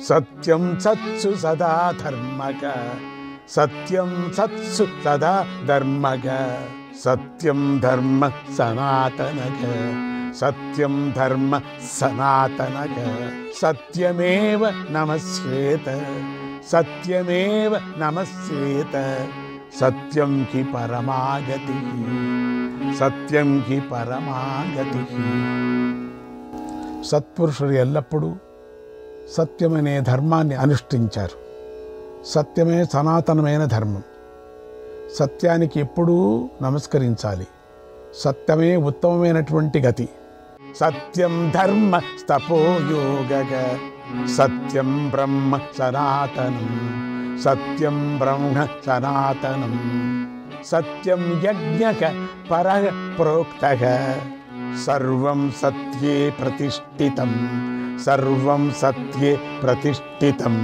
సత్యం సత్సు సదా ధర్మగ, సత్యం సత్సు సదా ధర్మగ, సత్యం ధర్మ సనాతనగ, సత్యం ధర్మ సనాతనగ, సత్యమేవ నమస్యేత, సత్యమేవ నమస్యేత, సత్యం హి పరమాగతి, సత్యం హి పరమాగతి. సత్పురుషులు ఎల్లప్పుడూ సత్యమనే ధర్మాన్ని అనుష్ఠించారు. సత్యమే సనాతనమైన ధర్మం. సత్యానికి ఎప్పుడూ నమస్కరించాలి. సత్యమే ఉత్తమమైనటువంటి గతి. సత్యం ధర్మ స్తపోయోగగ, సత్యం బ్రహ్మ సనాతనం, సత్యం బ్రహ్మ సనాతనం, సత్యం యజ్ఞక పరః ప్రోక్తః, సర్వం సత్యే ప్రతిష్ఠితం, సర్వం సత్యే ప్రతిష్ఠితం.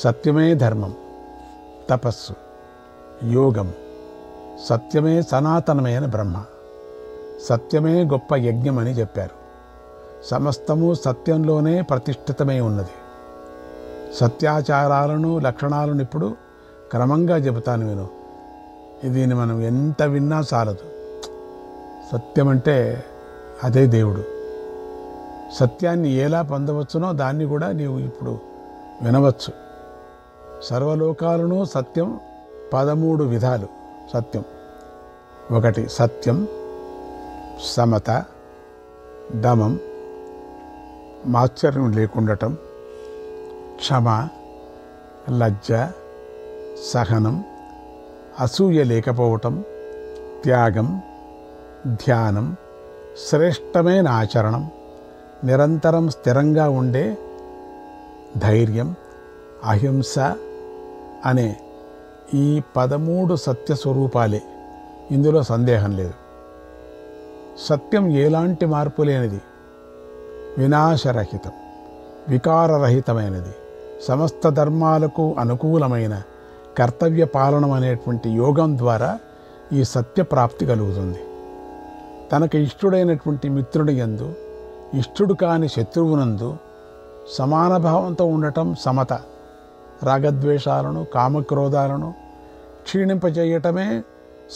సత్యమే ధర్మం, తపస్సు, యోగం. సత్యమే సనాతనమైన బ్రహ్మ. సత్యమే గొప్ప యజ్ఞం అని చెప్పారు. సమస్తము సత్యంలోనే ప్రతిష్ఠితమై ఉన్నది. సత్యాచారాలను లక్షణాలను ఇప్పుడు క్రమంగా చెబుతాను విను. దీన్ని మనం ఎంత విన్నా చాలదు. సత్యం అంటే అదే దేవుడు. సత్యాన్ని ఎలా పొందవచ్చునో దాన్ని కూడా నీవు ఇప్పుడు వినవచ్చు. సర్వలోకాలను సత్యం 13 విధాలు సత్యం. 1 సత్యం, సమత, దమం, మాత్సర్యం లేకుండటం, క్షమ, లజ్జ, సహనం, అసూయ లేకపోవటం, త్యాగం, ధ్యానం, శ్రేష్టమైన ఆచరణం, నిరంతరం స్థిరంగా ఉండే ధైర్యం, అహింస అనే ఈ 13 సత్య స్వరూపాలే. ఇందులో సందేహం లేదు. సత్యం ఎలాంటి మార్పు లేనిది, వినాశరహితం, వికారరహితమైనది, సమస్త ధర్మాలకు అనుకూలమైన కర్తవ్య పాలనం అనేటువంటి యోగం ద్వారా ఈ సత్య ప్రాప్తి కలుగుతుంది. తనకు ఇష్టుడైనటువంటి మిత్రుడి యందు, ఇష్టుడు కాని శత్రువునందు సమానభావంతో ఉండటం సమత. రాగద్వేషాలను, కామక్రోధాలను క్షీణింపజేయటమే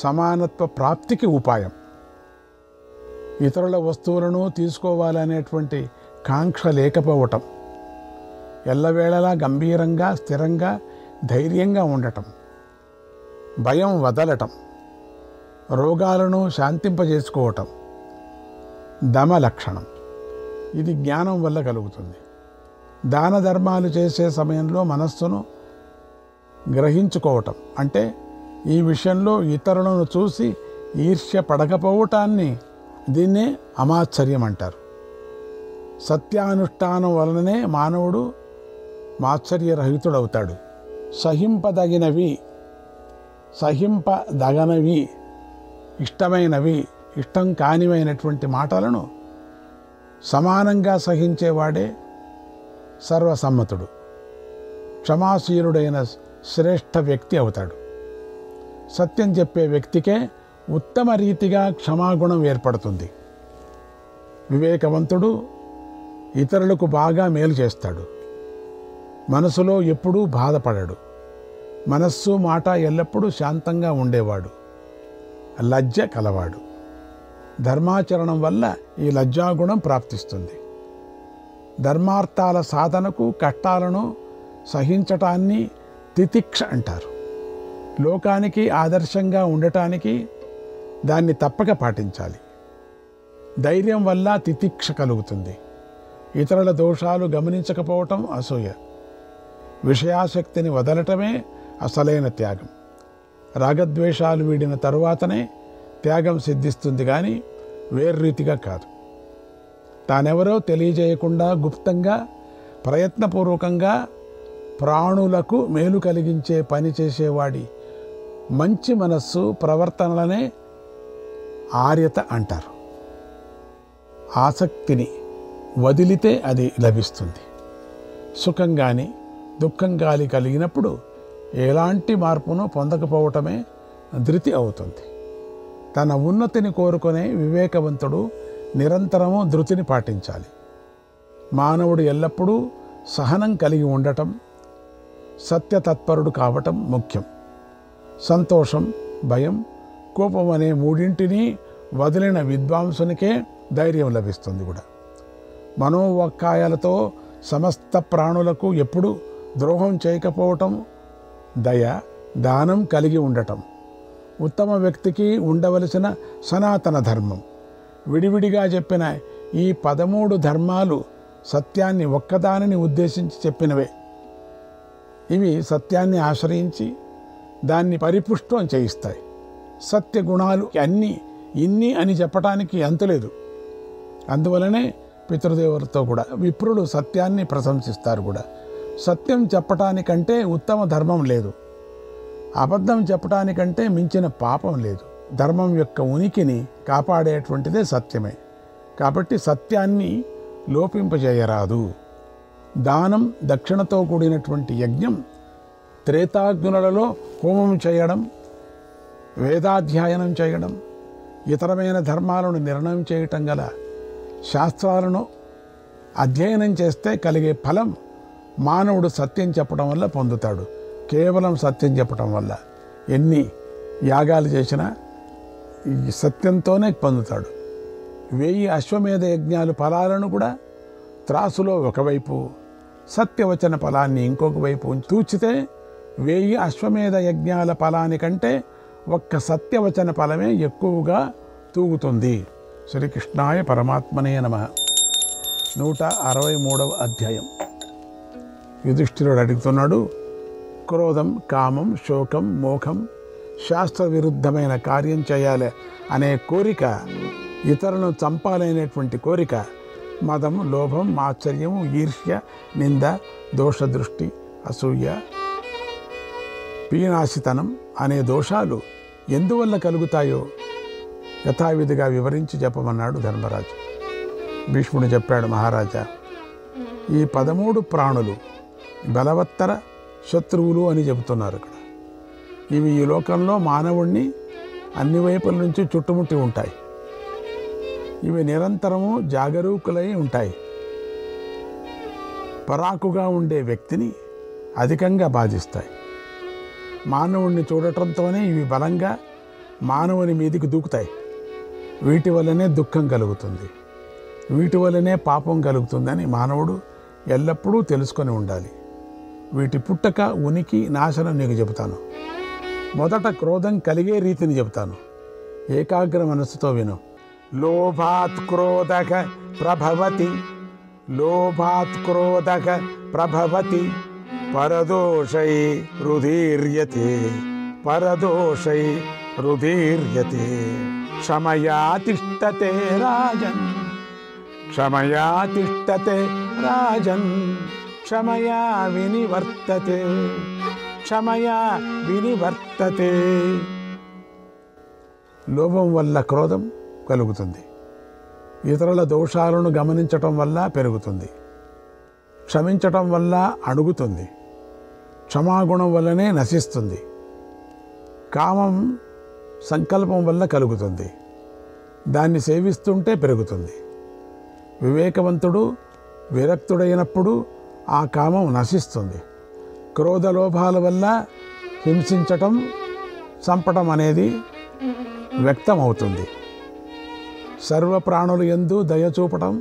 సమానత్వ ప్రాప్తికి ఉపాయం. ఇతరుల వస్తువులను తీసుకోవాలనేటువంటి కాంక్ష లేకపోవటం, ఎల్లవేళలా గంభీరంగా, స్థిరంగా, ధైర్యంగా ఉండటం, భయం వదలటం, రోగాలను శాంతింపజేసుకోవటం దమ లక్షణం. ఇది జ్ఞానం వల్ల కలుగుతుంది. దాన ధర్మాలు చేసే సమయంలో మనస్సును గ్రహించుకోవటం అంటే ఈ విషయంలో ఇతరులను చూసి ఈర్ష్య పడకపోవటాన్ని, దీన్నే అమాత్సర్యం అంటారు. సత్యానుష్ఠానం వలననే మానవుడు మాత్సర్యరహితుడవుతాడు. సహింపదగినవి, సహింపదగనవి, ఇష్టమైనవి, ఇష్టం కానివైనటువంటి మాటలను సమానంగా సహించేవాడే సర్వసమ్మతుడు, క్షమాశీలుడైన శ్రేష్ఠ వ్యక్తి అవుతాడు. సత్యం చెప్పే వ్యక్తికే ఉత్తమ రీతిగా క్షమాగుణం ఏర్పడుతుంది. వివేకవంతుడు ఇతరులకు బాగా మేలు చేస్తాడు. మనసులో ఎప్పుడూ బాధపడడు. మనస్సు మాట ఎల్లప్పుడూ శాంతంగా ఉండేవాడు. లజ్జ కలవాడు. ధర్మాచరణం వల్ల ఈ లజ్జాగుణం ప్రాప్తిస్తుంది. ధర్మార్థాల సాధనకు కష్టాలను సహించటాన్ని తితిక్ష అంటారు. లోకానికి ఆదర్శంగా ఉండటానికి దాన్ని తప్పక పాటించాలి. ధైర్యం వల్ల తితిక్ష కలుగుతుంది. ఇతరుల దోషాలు గమనించకపోవటం అసూయ. విషయాసక్తిని వదలటమే అసలైన త్యాగం. రాగద్వేషాలు వీడిన తరువాతనే త్యాగం సిద్ధిస్తుంది, కానీ వేర్రీతిగా కాదు. తానెవరో తెలియజేయకుండా గుప్తంగా, ప్రయత్నపూర్వకంగా ప్రాణులకు మేలు కలిగించే పని చేసేవాడి మంచి మనస్సు, ప్రవర్తనలనే ఆర్యత అంటారు. ఆసక్తిని వదిలితే అది లభిస్తుంది. సుఖం కానీ దుఃఖం కానీ కలిగినప్పుడు ఎలాంటి మార్పును పొందకపోవటమే ధృతి అవుతుంది. తన ఉన్నతిని కోరుకునే వివేకవంతుడు నిరంతరము ధృతిని పాటించాలి. మానవుడు ఎల్లప్పుడూ సహనం కలిగి ఉండటం, సత్యతత్పరుడు కావటం ముఖ్యం. సంతోషం, భయం, కోపం అనే మూడింటిని వదిలిన విద్వాంసునికే ధైర్యం లభిస్తుంది కూడా. మనోవాక్కాయాలతో సమస్త ప్రాణులకు ఎప్పుడు ద్రోహం చేయకపోవటం, దయ, దానం కలిగి ఉండటం ఉత్తమ వ్యక్తికి ఉండవలసిన సనాతన ధర్మం. విడివిడిగా చెప్పిన ఈ 13 ధర్మాలు సత్యాన్ని ఒక్కదానిని ఉద్దేశించి చెప్పినవే. ఇవి సత్యాన్ని ఆశ్రయించి దాన్ని పరిపుష్టం చేయిస్తాయి. సత్య గుణాలు అన్నీ ఇన్ని అని చెప్పటానికి అంతులేదు. అందువలనే పితృదేవులతో కూడా విప్రులు సత్యాన్ని ప్రశంసిస్తారు కూడా. సత్యం చెప్పటానికంటే ఉత్తమ ధర్మం లేదు, అబద్ధం చెప్పటానికంటే మించిన పాపం లేదు. ధర్మం యొక్క ఉనికిని కాపాడేటువంటిదే సత్యమే. కాబట్టి సత్యాన్ని లోపింపజేయరాదు. దానం, దక్షిణతో కూడినటువంటి యజ్ఞం, త్రేతాగ్నులలో హోమం చేయడం, వేదాధ్యయనం చేయడం, ఇతరమైన ధర్మాలను నిర్ణయం చేయటం గల శాస్త్రాలను అధ్యయనం చేస్తే కలిగే ఫలం మానవుడు సత్యం చెప్పడం వల్ల పొందుతాడు. కేవలం సత్యం చెప్పడం వల్ల ఎన్ని యాగాలు చేసినా ఈ సత్యంతోనే పొందుతాడు. 1000 అశ్వమేధ యజ్ఞాలు ఫలాలను కూడా త్రాసులో ఒకవైపు, సత్యవచన ఫలాన్ని ఇంకొక వైపు తూచితే 1000 అశ్వమేధ యజ్ఞాల ఫలానికంటే ఒక్క సత్యవచన ఫలమే ఎక్కువగా తూగుతుంది. శ్రీకృష్ణాయ పరమాత్మనే నమః. 163వ అధ్యాయం. యుధిష్ఠిరుడు అడుగుతున్నాడు, క్రోధం, కామం, శోకం, మోహం, శాస్త్ర విరుద్ధమైన కార్యం చేయాలి అనే కోరిక, ఇతరులను చంపాలనేటువంటి కోరిక, మదం, లోభం, మాత్సర్యం, ఈర్ష్య, నింద, దోషదృష్టి, అసూయ, పీనాశితనం అనే దోషాలు ఎందువల్ల కలుగుతాయో యథావిధిగా వివరించి చెప్పమన్నాడు ధర్మరాజు. భీష్ముడు చెప్పాడు, మహారాజా, ఈ 13 ప్రాణులు బలవత్తర శత్రువులు అని చెబుతున్నారు ఇక్కడ. ఇవి ఈ లోకంలో మానవుణ్ణి అన్ని వైపుల నుంచి చుట్టుముట్టి ఉంటాయి. ఇవి నిరంతరము జాగరూకులై ఉంటాయి. పరాకుగా ఉండే వ్యక్తిని అధికంగా బాధిస్తాయి. మానవుణ్ణి చూడటంతోనే ఇవి బలంగా మానవుని మీదికి దూకుతాయి. వీటి వల్లనే దుఃఖం కలుగుతుంది, వీటి వల్లనే పాపం కలుగుతుందని మానవుడు ఎల్లప్పుడూ తెలుసుకొని ఉండాలి. వీటి పుట్టక, ఉనికి, నాశనం నీకు చెబుతాను. మొదట క్రోధం కలిగే రీతిని చెబుతాను. ఏకాగ్ర మనస్సుతో విను. లోభాత్ క్రోధక ప్రభవతి, లోభాత్ క్రోధక ప్రభవతి, పరదోషై రుధీర్యతే, పరదోషై రుధీర్యతే. క్షమయా తిష్టతే రాజన్, క్షమయా తిష్టతే రాజన్, క్షమయా వినివర్తతే, క్షమయా వినివర్తతే. లోభం వల్ల క్రోధం కలుగుతుంది. ఇతరుల దోషాలను గమనించటం వల్ల పెరుగుతుంది. క్షమించటం వల్ల అణుగుతుంది. క్షమాగుణం వల్లనే నశిస్తుంది. కామం సంకల్పం వల్ల కలుగుతుంది. దాన్ని సేవిస్తుంటే పెరుగుతుంది. వివేకవంతుడు విరక్తుడైనప్పుడు ఆ కామం నశిస్తుంది. క్రోధలోభాల వల్ల హింసించటం, చంపటం అనేది వ్యక్తమవుతుంది. సర్వప్రాణులు యందు దయ చూపటం,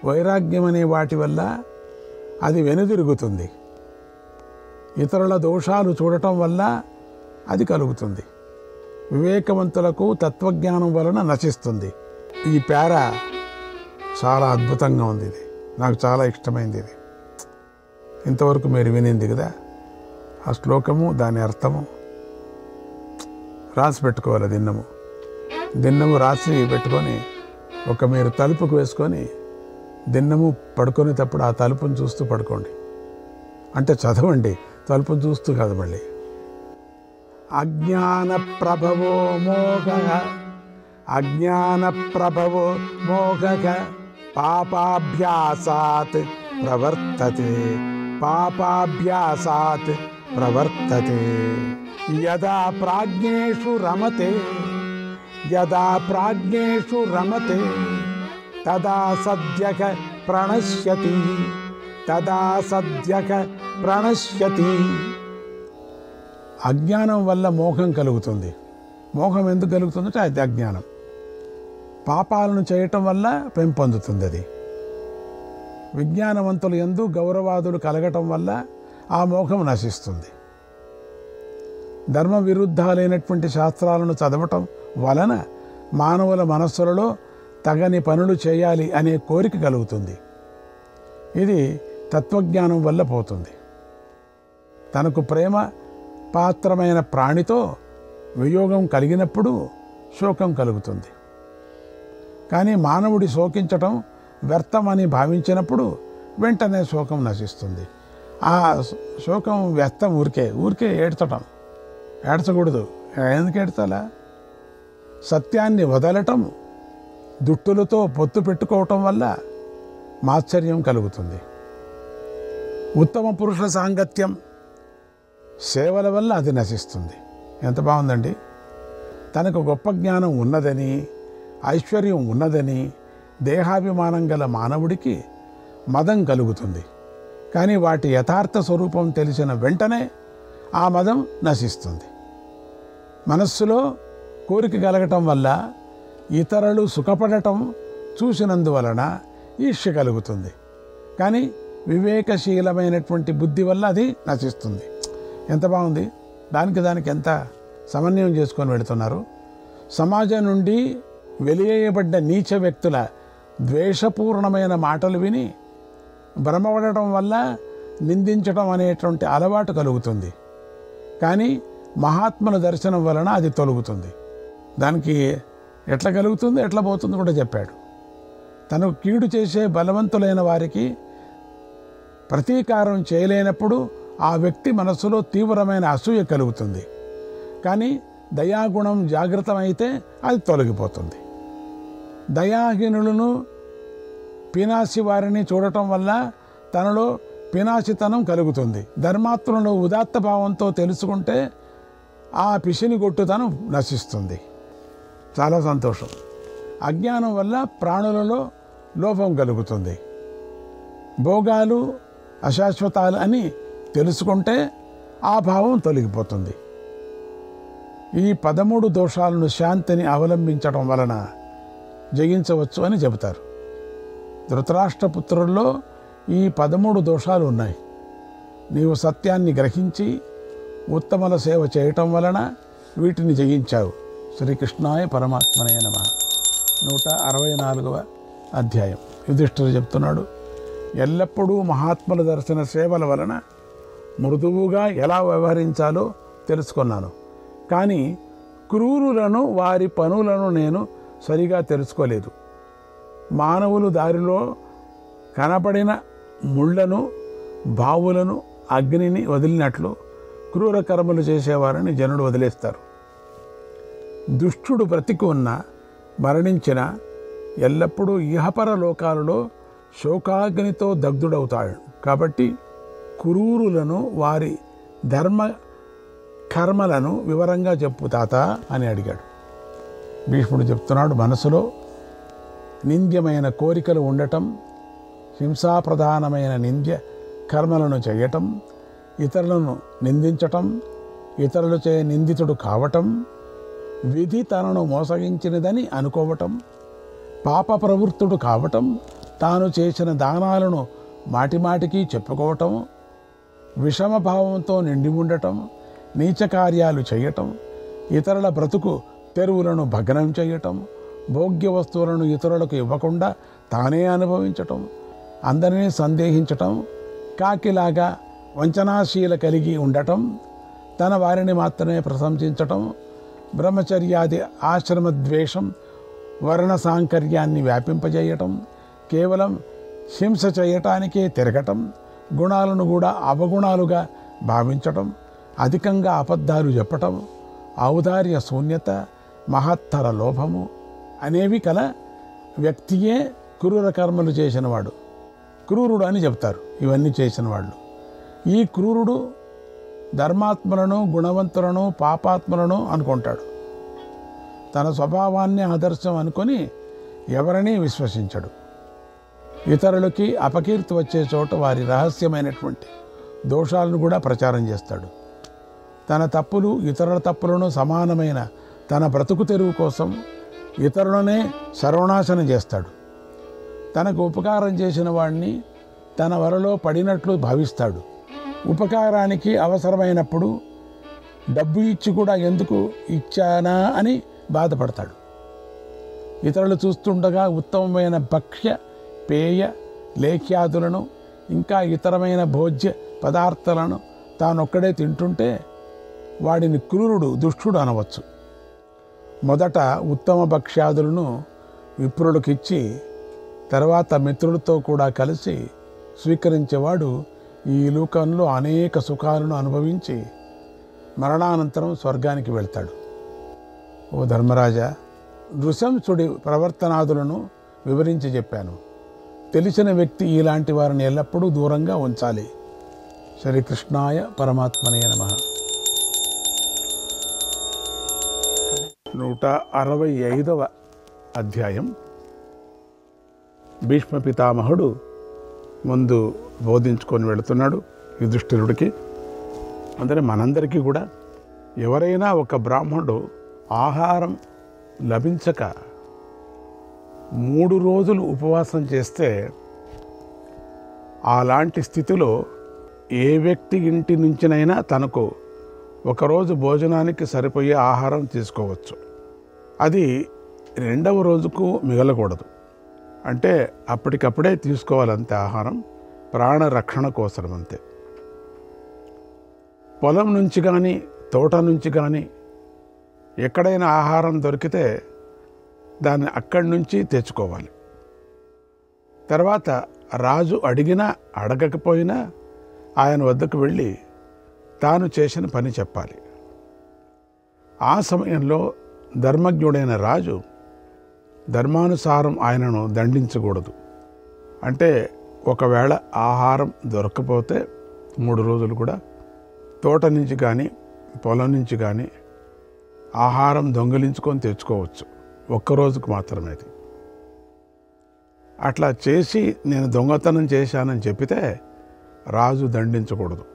వైరాగ్యం అనే వాటి వల్ల అది వెనుదిరుగుతుంది. ఇతరుల దోషాలు చూడటం వల్ల అది కలుగుతుంది. వివేకవంతులకు తత్వజ్ఞానం వలన నశిస్తుంది. ఈ పేర చాలా అద్భుతంగా ఉంది. ఇది నాకు చాలా ఇష్టమైంది. ఇది ఇంతవరకు మీరు వినింది కదా. ఆ శ్లోకము, దాని అర్థము రాసి పెట్టుకోవాలి. దిన్నము రాసి పెట్టుకొని మీరు తలుపుకు వేసుకొని దిన్నము పడుకునేటప్పుడు ఆ తలుపును చూస్తూ పడుకోండి. అంటే చదవండి, తలుపును చూస్తూ కాదు. మళ్ళీ అజ్ఞాన ప్రభవో మోహ, అజ్ఞాన ప్రభవో మోహక, పాపాభ్యాసాత్ ప్రవర్తతే, పాపాభ్యాసాత్ ప్రవర్తతే. యదా ప్రాజ్ఞేషు రమతే, యదా ప్రాజ్ఞేషు రమతే, తదా సద్యః ప్రణశ్యతి, తదా సద్యక ప్రణశ్యతి. అజ్ఞానం వల్ల మోహం కలుగుతుంది. మోహం ఎందుకు కలుగుతుందంటే అది అజ్ఞానం. పాపాలను చేయటం వల్ల పెంపొందుతుంది అది. విజ్ఞానవంతులు యందు గౌరవాదులు కలగటం వల్ల ఆ మోహం నశిస్తుంది. ధర్మ విరుద్ధాలైనటువంటి శాస్త్రాలను చదవటం వలన మానవుల మనస్సులలో తగని పనులు చేయాలి అనే కోరిక కలుగుతుంది. ఇది తత్వజ్ఞానం వల్ల పోతుంది. తనకు ప్రేమ పాత్రమైన ప్రాణితో వియోగం కలిగినప్పుడు శోకం కలుగుతుంది. కానీ మానవుడి శోకించటం వ్యర్థమని భావించినప్పుడు వెంటనే శోకం నశిస్తుంది. ఆ శోకం వ్యర్థం. ఊరికే ఏడ్చటం. ఏడ్చకూడదు. ఎందుకు ఏడ్చాలా? సత్యాన్ని వదలటం, దుట్టులతో పొత్తు పెట్టుకోవటం వల్ల మాత్సర్యం కలుగుతుంది. ఉత్తమ పురుషుల సాంగత్యం, సేవల వల్ల అది నశిస్తుంది. ఎంత బాగుందండి. తనకు గొప్ప జ్ఞానం ఉన్నదని, ఐశ్వర్యం ఉన్నదని దేహాభిమానం గల మానవుడికి మదం కలుగుతుంది. కానీ వాటి యథార్థ స్వరూపం తెలిసిన వెంటనే ఆ మదం నశిస్తుంది. మనస్సులో కోరిక కలగటం వల్ల ఇతరులు సుఖపడటం చూసినందువలన ఈర్ష్య కలుగుతుంది. కానీ వివేకశీలమైనటువంటి బుద్ధి వల్ల అది నశిస్తుంది. ఎంత బాగుంది. దానికి ఎంత సమన్వయం చేసుకొని వెళుతున్నారు. సమాజం నుండి వెలివేయబడ్డ నీచ వ్యక్తుల ద్వేషపూర్ణమైన మాటలు విని భ్రమపడటం వల్ల నిందించడం అనేటువంటి అలవాటు కలుగుతుంది. కానీ మహాత్ముల దర్శనం వలన అది తొలగుతుంది. దానికి ఎట్లా కలుగుతుంది, ఎట్లా పోతుంది కూడా చెప్పాడు. తనకు కీడు చేసే బలవంతులైన వారికి ప్రతీకారం చేయలేనప్పుడు ఆ వ్యక్తి మనస్సులో తీవ్రమైన అసూయ కలుగుతుంది. కానీ దయాగుణం జాగృతమైతే అది తొలగిపోతుంది. దయాహీనులను పినాసి వారిని చూడటం వల్ల తనలో పినాసితనం కలుగుతుంది. ధర్మాత్మలను ఉదాత్త భావంతో తెలుసుకుంటే ఆ పిసినిగొట్టుతనం నశిస్తుంది. చాలా సంతోషం. అజ్ఞానం వల్ల ప్రాణులలో లోపం కలుగుతుంది. భోగాలు అశాశ్వతాలు అని తెలుసుకుంటే ఆ భావం తొలగిపోతుంది. ఈ 13 దోషాలను శాంతిని అవలంబించడం వలన జయించవచ్చు అని చెబుతారు. ధృతరాష్ట్రపుత్రుల్లో ఈ 13 దోషాలు ఉన్నాయి. నీవు సత్యాన్ని గ్రహించి ఉత్తమల సేవ చేయటం వలన వీటిని జయించావు. శ్రీకృష్ణాయ పరమాత్మనే నమః. 164వ అధ్యాయం. యుధిష్ఠిరుడు చెప్తున్నాడు, ఎల్లప్పుడూ మహాత్ముల దర్శన సేవల వలన మృదువుగా ఎలా వ్యవహరించాలో తెలుసుకున్నాను. కానీ క్రూరులను వారి పనులను నేను సరిగా తెలుసుకోలేదు. మానవులు దారిలో కనపడిన ముళ్లను, బావులను, అగ్నిని వదిలినట్లు క్రూర కర్మలు చేసేవారని జనుడు వదిలేస్తారు. దుష్టుడు బ్రతికి ఉన్న మరణించిన ఎల్లప్పుడూ ఇహపర లోకాలలో శోకాగ్నితో దగ్ధుడవుతాడు. కాబట్టి క్రూరులను వారి ధర్మ కర్మలను వివరంగా చెప్పు తాత అని అడిగాడు. భీష్ముడు చెప్తున్నాడు, మనసులో నింద్యమైన కోరికలు ఉండటం, హింసాప్రధానమైన నింద్య కర్మలను చేయటం, ఇతరులను నిందించటం, ఇతరులచే నిందితుడు కావటం, విధి తనను మోసగించినదని అనుకోవటం, పాప ప్రవృత్తుడు కావటం, తాను చేసిన దానాలను మాటిమాటికి చెప్పుకోవటం, విషమభావంతో నిండి ఉండటం, నీచ కార్యాలు చేయటం, ఇతరుల బ్రతుకు తెరువులను భగ్నం చేయటం, భోగ్య వస్తువులను ఇతరులకు ఇవ్వకుండా తానే అనుభవించటం, అందరినీ సందేహించటం, కాకిలాగా వంచనాశీల కలిగి ఉండటం, తన వారిని మాత్రమే ప్రశంసించటం, బ్రహ్మచర్యాది ఆశ్రమద్వేషం, వర్ణ సాంకర్యాన్ని వ్యాపింపజేయటం, కేవలం హింస చేయటానికే తిరగటం, గుణాలను కూడా అవగుణాలుగా భావించటం, అధికంగా అబద్ధాలు చెప్పటం, ఔదార్య శూన్యత, మహత్తర లోభము అనేవి కల వ్యక్తియే క్రూర కర్మలు చేసినవాడు, క్రూరుడు అని చెప్తారు. ఇవన్నీ చేసిన వాళ్ళు. ఈ క్రూరుడు ధర్మాత్మలను, గుణవంతులను, పాపాత్మలను అనుకుంటాడు. తన స్వభావాన్ని ఆదర్శం అనుకొని ఎవరినీ విశ్వసించడు. ఇతరులకి అపకీర్తి వచ్చే చోట వారి రహస్యమైనటువంటి దోషాలను కూడా ప్రచారం చేస్తాడు. తన తప్పులు ఇతరుల తప్పులను సమానమైన తన బ్రతుకు తెరువు కోసం ఇతరులనే సర్వనాశనం చేస్తాడు. తనకు ఉపకారం చేసిన వాడిని తన వలలో పడినట్లు భావిస్తాడు. ఉపకారానికి అవసరమైనప్పుడు డబ్బు ఇచ్చి కూడా ఎందుకు ఇచ్చానా అని బాధపడతాడు. ఇతరులు చూస్తుండగా ఉత్తమమైన భక్ష్య పేయ లేఖ్యాదులను ఇంకా ఇతరమైన భోజ్య పదార్థాలను తానొక్కడే తింటుంటే వాడిని క్రూరుడు దుష్టుడు అనవచ్చు. మొదట ఉత్తమ భక్ష్యాదులను విప్రులకిచ్చి తర్వాత మిత్రులతో కూడా కలిసి స్వీకరించేవాడు ఈ లోకంలో అనేక సుఖాలను అనుభవించి మరణానంతరం స్వర్గానికి వెళ్తాడు. ఓ ధర్మరాజా, నృశంసుడి ప్రవర్తనాదులను వివరించి చెప్పాను. తెలిసిన వ్యక్తి ఇలాంటి వారిని ఎల్లప్పుడూ దూరంగా ఉంచాలి. శ్రీకృష్ణాయ పరమాత్మనే నమః. 165వ అధ్యాయం. భీష్మ పితామహుడు ముందు బోధించుకొని వెళుతున్నాడు యుధిష్ఠిరుడికి. అంటే మనందరికీ కూడా ఎవరైనా ఒక బ్రాహ్మణుడు ఆహారం లభించక 3 రోజులు ఉపవాసం చేస్తే అలాంటి స్థితిలో ఏ వ్యక్తి ఇంటి నుంచినైనా తనకు ఒకరోజు భోజనానికి సరిపోయే ఆహారం తీసుకోవచ్చు. అది 2వ రోజుకు మిగలకూడదు. అంటే అప్పటికప్పుడే తీసుకోవాలంతే ఆహారం, ప్రాణరక్షణ కోసం అంతే. పొలం నుంచి కానీ తోట నుంచి కానీ ఎక్కడైనా ఆహారం దొరికితే దాన్ని అక్కడి నుంచి తెచ్చుకోవాలి. తర్వాత రాజు అడిగినా అడగకపోయినా ఆయన వద్దకు వెళ్ళి తాను చేసిన పని చెప్పాలి. ఆ సమయంలో ధర్మజ్ఞుడైన రాజు ధర్మానుసారం ఆయనను దండించకూడదు. అంటే ఒకవేళ ఆహారం దొరకకపోతే 3 రోజులు కూడా తోట నుంచి కానీ పొలం నుంచి కానీ ఆహారం దొంగిలించుకొని తెచ్చుకోవచ్చు. 1 రోజుకు మాత్రమే అది. అట్లా చేసి నేను దొంగతనం చేశానని చెప్పితే రాజు దండించకూడదు.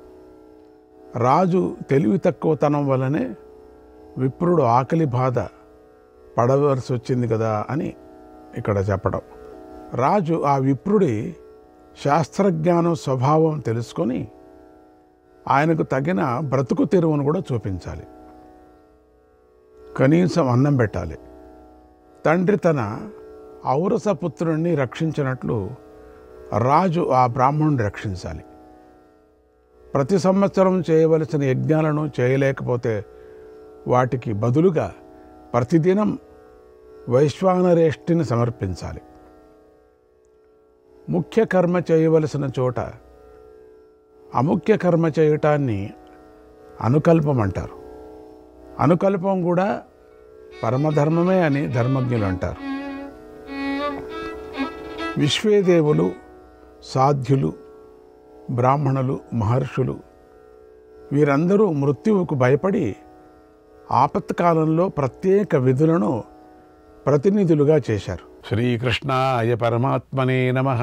రాజు తెలివి తక్కువతనం వల్లనే విప్రుడు ఆకలి బాధ పడవలసి వచ్చింది కదా అని ఇక్కడ చెప్పడం. రాజు ఆ విప్రుడి శాస్త్రజ్ఞానం స్వభావం తెలుసుకొని ఆయనకు తగిన బ్రతుకు తెరువును కూడా చూపించాలి. కనీసం అన్నం పెట్టాలి. తండ్రి తన ఔరస పుత్రుడిని రక్షించినట్లు రాజు ఆ బ్రాహ్మణుని రక్షించాలి. ప్రతి సంవత్సరం చేయవలసిన యజ్ఞాలను చేయలేకపోతే వాటికి బదులుగా ప్రతిదినం వైశ్వానరేష్టిని సమర్పించాలి. ముఖ్య కర్మ చేయవలసిన చోట అముఖ్య కర్మ చేయటాన్ని అనుకల్పం అంటారు. అనుకల్పం కూడా పరమధర్మమే అని ధర్మజ్ఞులు అంటారు. విశ్వేదేవులు, సాధ్యులు, బ్రాహ్మణులు, మహర్షులు వీరందరూ మృత్యువుకు భయపడి ఆపత్కాలంలో ప్రత్యేక విధులను ప్రతినిధులుగా చేశారు. శ్రీకృష్ణాయ పరమాత్మనే నమః.